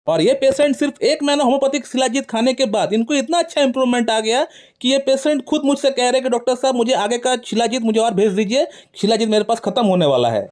और ये पेशेंट सिर्फ 1 महीना होम्योपैथिक शिलाजीत खाने के बाद इनको इतना अच्छा इंप्रूवमेंट आ गया कि ये पेशेंट खुद मुझसे कह रहे हैं कि डॉक्टर साहब मुझे आगे का शिलाजीत मुझे और भेज दीजिए, शिलाजीत मेरे पास खत्म होने वाला है।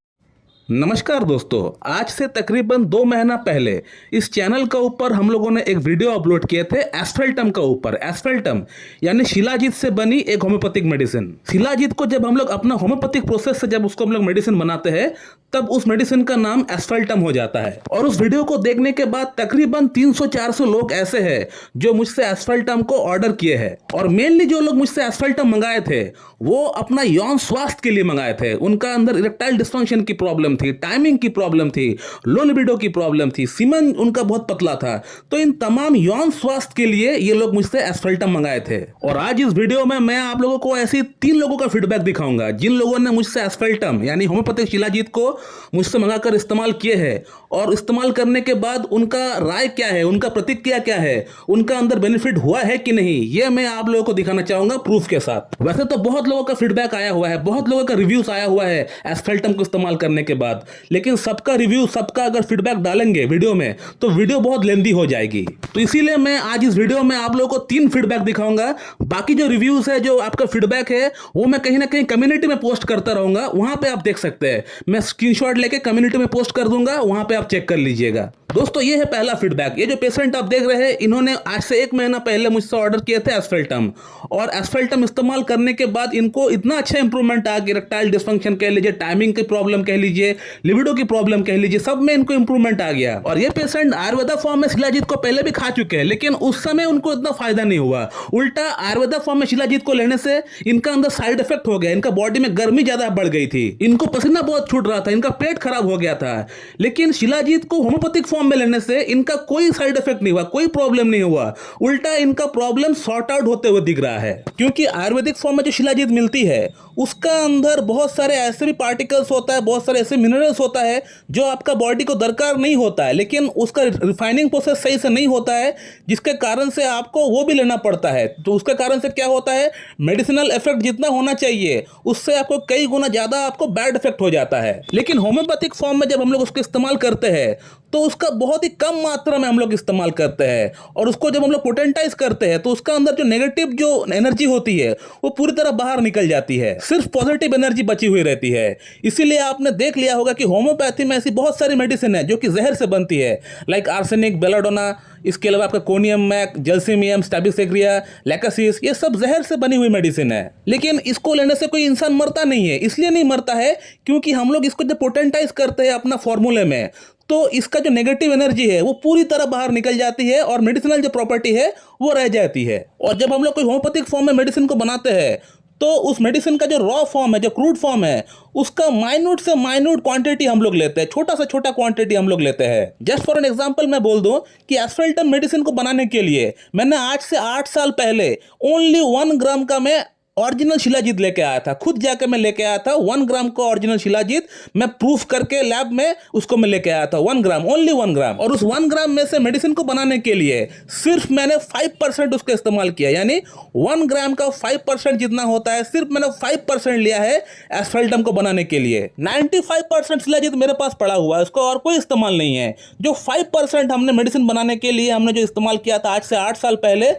नमस्कार दोस्तों, आज से तकरीबन 2 महीना पहले इस चैनल का ऊपर हम लोगों ने एक वीडियो अपलोड किए थे एस्फेल्टम का ऊपर। एस्फेल्टम यानी शिलाजीत से बनी एक होम्योपैथिक मेडिसिन। शिलाजीत को जब हम लोग अपना होम्योपैथिक प्रोसेस से जब उसको हम लोग मेडिसिन बनाते हैं तब उस मेडिसिन का नाम एस्फेल्टम हो जाता है। और उस वीडियो को देखने के बाद तकरीबन 300-400 लोग ऐसे हैं जो मुझसे एस्फेल्टम को ऑर्डर किए हैं। और मेनली जो लोग मुझसे एस्फेल्टम मंगाए थे वो अपना यौन स्वास्थ्य के लिए मंगाए थे। उनका अंदर इरेक्टाइल डिस्फंक्शन की प्रॉब्लम थी, टाइमिंग की प्रॉब्लम थी, लो लिबिडो की प्रॉब्लम थी, सीमन उनका बहुत पतला था। तो इन तमाम यौन स्वास्थ्य के लिए ये लोग मुझसे एस्फेल्टम मंगाए थे। और आज इस वीडियो में मैं आप लोगों को ऐसी 3 लोगों का फीडबैक दिखाऊंगा जिन लोगों ने मुझसे एस्फेल्टम यानी होम्योपैथिक शिलाजीत को मुझसे मंगाकर इस्तेमाल किए हैं और इस्तेमाल करने के बाद उनका राय क्या है, उनका प्रतिक्रिया क्या है, उनका अंदर बेनिफिट हुआ है कि नहीं, ये मैं आप लोगों को दिखाना चाहूंगा प्रूफ के साथ। वैसे तो बहुत लोगों का फीडबैक आया हुआ है, बहुत लोगों का रिव्यूज आया हुआ है एस्फेल्टम को इस्तेमाल करने के बाद, लेकिन सबका रिव्यू, सबका अगर फीडबैक डालेंगे वीडियो में तो वीडियो बहुत लेंदी हो जाएगी। तो इसीलिए मैं आज इस वीडियो में आप लोगों को 3 फीडबैक दिखाऊंगा। बाकी जो रिव्यूज है, जो आपका फीडबैक है, वो मैं कहीं ना कहीं कम्युनिटी में पोस्ट करता रहूंगा, वहां पे आप देख सकते हैं। मैं स्क्रीनशॉट लेके कम्युनिटी में पोस्ट कर दूंगा, वहां पे आप चेक कर लीजिएगा। दोस्तों ये है पहला फीडबैक। ये जो पेशेंट आप देख रहे हैं, इन्होंने आज से 1 महीना पहले मुझसे ऑर्डर किए थे एस्फेल्टम, और एस्फेल्टम इस्तेमाल करने के बाद इनको इतना अच्छा इंप्रूवमेंट आ गया। इरेक्टाइल डिस्फंक्शन कह लीजिए, टाइमिंग की प्रॉब्लम कह लीजिए, लिबिडो की प्रॉब्लम कह लीजिए, सब में इनको इंप्रूवमेंट आ गया। और ये पेशेंट आयुर्वेदा फॉर्म में शिलाजीत को पहले भी खा चुके हैं, लेकिन उस समय उनको इतना फायदा नहीं हुआ। उल्टा आयुर्वेदा फॉर्म में शिलाजीत को लेने से इनका अंदर साइड इफेक्ट हो गया, इनका बॉडी में गर्मी ज्यादा बढ़ गई थी, इनको पसीना बहुत छूट रहा था, इनका पेट खराब हो गया था। लेकिन शिलाजीत को होम्योपैथिक फॉर्म में लेने से इनका कोई साइड इफेक्ट नहीं हुआ, कोई प्रॉब्लम नहीं हुआ। उल्टा इनका प्रॉब्लम सॉर्ट आउट होते हुए दिख रहा है। क्योंकि आयुर्वेदिक फॉर्म में जो शिलाजीत मिलती है उसका अंदर बहुत सारे ऐसे भी पार्टिकल्स होता है, बहुत सारे ऐसे मिनरल्स होता है जो आपका बॉडी को दरकार नहीं होता है, लेकिन उसका रिफाइनिंग प्रोसेस सही से नहीं होता है, जिसके कारण से आपको वो भी लेना पड़ता है। तो उसके कारण से क्या होता है, मेडिसिनल इफेक्ट जितना होना चाहिए उससे आपको कई गुना ज्यादा आपको बैड इफेक्ट हो जाता है। लेकिन होम्योपैथिक फॉर्म में जब हम लोग उसको इस्तेमाल करते हैं तो उसका बहुत ही कम मात्रा में हम लोग इस्तेमाल करते हैं, और उसको जब हम लोग पोटेंटाइज करते हैं तो उसका अंदर जो नेगेटिव जो एनर्जी होती है वो पूरी तरह बाहर निकल जाती है, सिर्फ पॉजिटिव एनर्जी बची हुई रहती है। इसीलिए आपने देख लिया होगा कि होम्योपैथी में ऐसी बहुत सारी मेडिसिन है जो कि जहर से बनती है, लाइक आर्सेनिक, बेलाडोना, इसके अलावा आपका कोनियम मैक, जल्सीमियम, स्टैबिसेग्रिया, लैकासिस, ये सब जहर से बनी हुई मेडिसिन है। लेकिन इसको लेने से कोई इंसान मरता नहीं है। इसलिए नहीं मरता है क्योंकि हम लोग इसको जब पोटेंटाइज करते हैं अपना फॉर्मूले में तो इसका जो नेगेटिव एनर्जी है वो पूरी तरह बाहर निकल जाती है और मेडिसिनल जो प्रॉपर्टी है वो रह जाती है। और जब हम लोग कोई होम्योपैथिक फॉर्म में मेडिसिन को बनाते हैं तो उस मेडिसिन का जो रॉ फॉर्म है, जो क्रूड फॉर्म है, उसका माइन्यूट से माइन्यूट क्वांटिटी हम लोग लेते हैं, छोटा से छोटा क्वांटिटी हम लोग लेते हैं। जस्ट फॉर एन एग्जांपल मैं बोल दूं कि एस्फेल्टम मेडिसिन को बनाने के लिए मैंने आज से 8 साल पहले ओनली 1 ग्राम का मैं ओरिजिनल शिलाजीत लेके आया था, खुद जाके मैं लेके आया था 1 ग्राम का ओरिजिनल शिलाजीत, मैं प्रूफ करके लैब में उसको मैं लेके आया था 1 ग्राम, ओनली 1 ग्राम। और उस 1 ग्राम में से मेडिसिन को बनाने के लिए सिर्फ मैंने 5% उसका इस्तेमाल किया, यानी 1 ग्राम का 5% जितना होता है सिर्फ मैंने 5% लिया है एस्फेल्टम को बनाने के लिए। 95% शिलाजीत मेरे पास पड़ा हुआ है, उसको और कोई इस्तेमाल नहीं है। जो 5% हमने मेडिसिन बनाने के लिए हमने जो इस्तेमाल किया था आज से 8 साल पहले,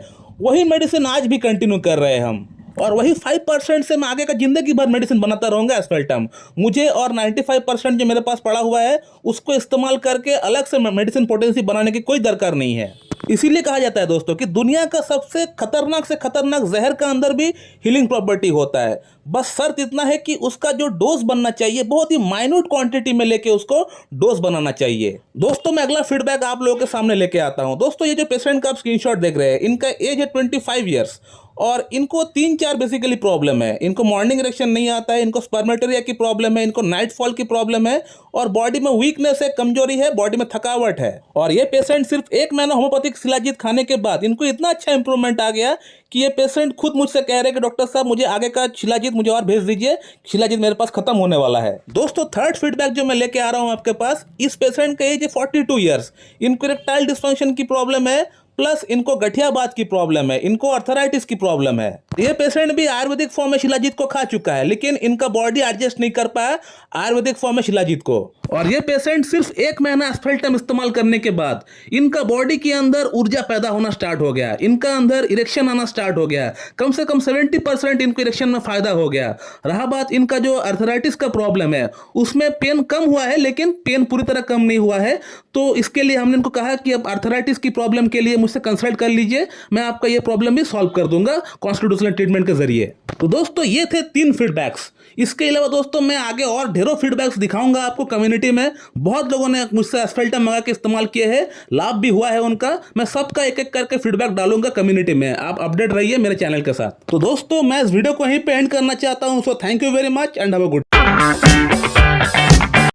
वही मेडिसिन आज भी कंटिन्यू कर रहे हैं हम, और वही 5% से मैं आगे का जिंदगी भर मेडिसिन बनाता रहूंगा एस्फेल्टम। मुझे और 95% जो मेरे पास पड़ा हुआ है उसको इस्तेमाल करके अलग से मेडिसिन पोटेंसी बनाने की कोई दरकार नहीं है। इसीलिए कहा जाता है दोस्तों कि दुनिया का सबसे खतरनाक से खतरनाक जहर का अंदर भी हीलिंग प्रॉपर्टी होता है। बस शर्त इतना है कि उसका जो डोज बनना चाहिए बहुत ही माइन्यूट क्वांटिटी में लेके उसको डोज बनाना चाहिए। दोस्तों मैं अगला फीडबैक आप लोगों के सामने लेके आता हूं। दोस्तों ये जो पेशेंट का आप स्क्रीनशॉट देख रहे हैं, इनका एज है 25 ईयर्स और इनको 3-4 बेसिकली प्रॉब्लम है। इनको मॉर्निंग इरेक्शन नहीं आता है, इनको स्पर्मेटोरिया की प्रॉब्लम है, इनको नाइट फॉल की प्रॉब्लम है, और बॉडी में वीकनेस है, कमजोरी है, बॉडी में थकावट है। और ये पेशेंट सिर्फ 1 महीना होम्योपैथिक शिलाजीत खाने के बाद इनको इतना अच्छा इंप्रूवमेंट आ गया कि ये पेशेंट खुद मुझसे कह रहे हैं कि डॉक्टर साहब मुझे आगे का शिलाजीत मुझे और भेज दीजिए, शिलाजीत मेरे पास खत्म होने वाला है। दोस्तों थर्ड फीडबैक जो मैं लेके आ रहा हूं आपके पास, इस पेशेंट का एज है 42 ईयर्स, इनको इरेक्टाइल डिस्फंक्शन की प्रॉब्लम है, प्लस इनको गठियाबात की प्रॉब्लम है, इनको अर्थराइटिस की प्रॉब्लम है। ये पेशेंट भी आयुर्वेदिक फॉर्म में शिलाजीत को खा चुका है, लेकिन इनका बॉडी एडजस्ट नहीं कर पाया आयुर्वेदिक फॉर्म में शिलाजीत को। और ये पेशेंट सिर्फ 1 महीना एस्फेल्टम इस्तेमाल करने के बाद इनका बॉडी के अंदर ऊर्जा पैदा होना स्टार्ट हो गया, इनका अंदर इरेक्शन आना स्टार्ट हो गया, कम से कम 70% इनको इरेक्शन में फायदा हो गया। रहा बात इनका जो अर्थराइटिस का प्रॉब्लम है, उसमें पेन कम हुआ है, लेकिन पेन पूरी तरह कम नहीं हुआ है। तो इसके लिए हमने इनको कहा कि अब अर्थराइटिस की प्रॉब्लम के लिए मुझसे कंसल्ट कर लीजिए, मैं आपका ये प्रॉब्लम भी सॉल्व कर दूंगा कॉन्स्टिट्यूशनल ट्रीटमेंट के जरिए। तो दोस्तों ये थे 3 फीडबैक्स। इसके अलावा दोस्तों मैं आगे और ढेरों फीडबैक्स दिखाऊंगा आपको कम्युनिटी में। बहुत लोगों ने मुझसे एस्फेल्टम मंगा के इस्तेमाल किए हैं, लाभ भी हुआ है उनका। मैं सबका एक एक करके फीडबैक डालूंगा कम्युनिटी में, आप अपडेट रहिए मेरे चैनल के साथ। तो दोस्तों मैं इस वीडियो को यहीं पे एंड करना चाहता हूं। So thank you very much and have a good.